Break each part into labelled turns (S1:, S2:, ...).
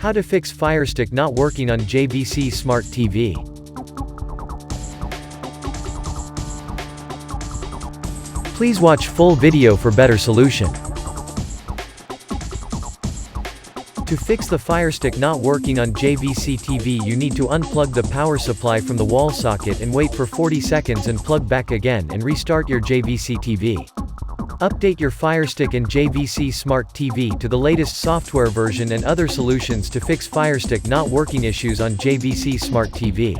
S1: How to fix Firestick not working on JVC Smart TV. Please watch full video for better solution. To fix the Firestick not working on JVC TV, you need to unplug the power supply from the wall socket and wait for 40 seconds and plug back again and restart your JVC TV. Update your Firestick and JVC Smart TV to the latest software version and other solutions to fix Firestick not working issues on JVC Smart TV.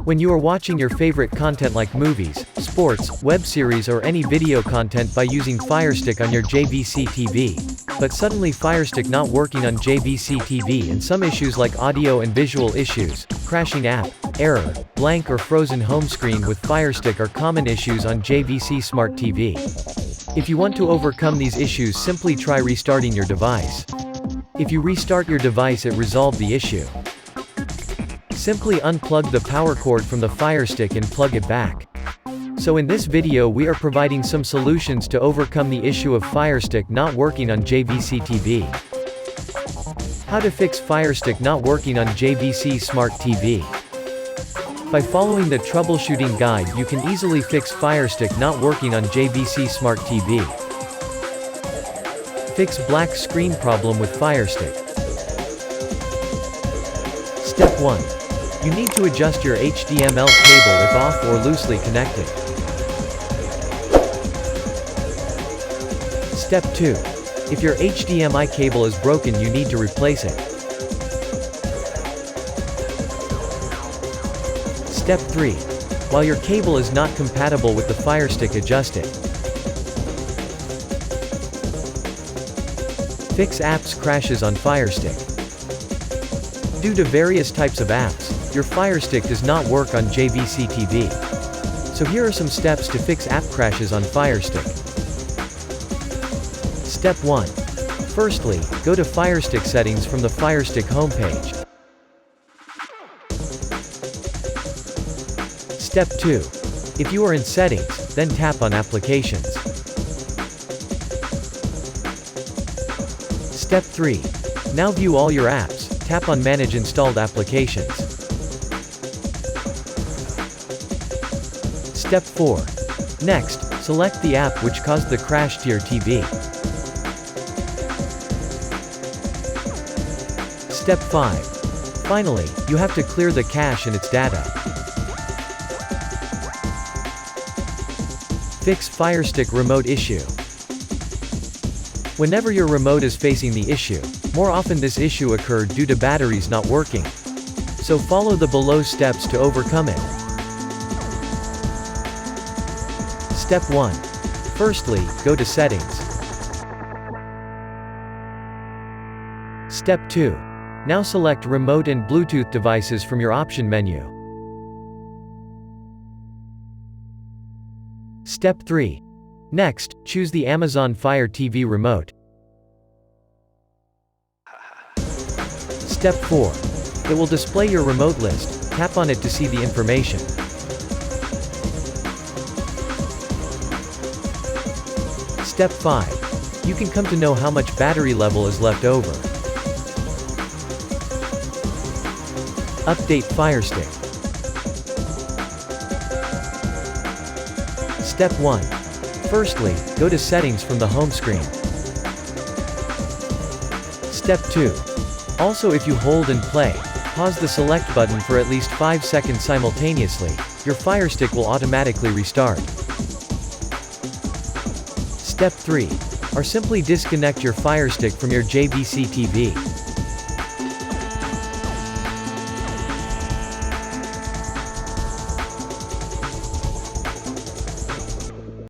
S1: When you are watching your favorite content like movies, sports, web series or any video content by using Firestick on your JVC TV, but suddenly Firestick not working on JVC TV and some issues like audio and visual issues, crashing app, error, blank or frozen home screen with Firestick are common issues on JVC Smart TV. If you want to overcome these issues, simply try restarting your device. If you restart your device, it resolves the issue. Simply unplug the power cord from the Firestick and plug it back. So in this video we are providing some solutions to overcome the issue of Firestick not working on JVC TV. How to fix Firestick not working on JVC Smart TV. By following the troubleshooting guide, you can easily fix Firestick not working on JVC Smart TV. Fix black screen problem with Firestick. Step 1. You need to adjust your HDMI cable if off or loosely connected. Step 2. If your HDMI cable is broken, you need to replace it. Step 3. While your cable is not compatible with the Firestick, adjust it. Fix apps crashes on Firestick. Due to various types of apps, your Firestick does not work on JVC TV. So here are some steps to fix app crashes on Firestick. Step 1. Firstly, go to Firestick settings from the Firestick homepage. Step 2. If you are in settings, then tap on applications. Step 3. Now view all your apps, tap on manage installed applications. Step 4. Next, select the app which caused the crash to your TV. Step 5. Finally, you have to clear the cache and its data. Fix Firestick remote issue. Whenever your remote is facing the issue, more often this issue occurred due to batteries not working. So follow the below steps to overcome it. Step 1. Firstly, go to settings. Step 2. Now select remote and Bluetooth devices from your option menu. Step 3. Next, choose the Amazon Fire TV remote. Step 4. It will display your remote list, tap on it to see the information. Step 5. You can come to know how much battery level is left over. Update Firestick. Step 1. Firstly, go to settings from the home screen. Step 2. Also, if you hold and play, pause the select button for at least 5 seconds simultaneously, your Firestick will automatically restart. Step 3. Simply disconnect your Firestick from your JVC TV.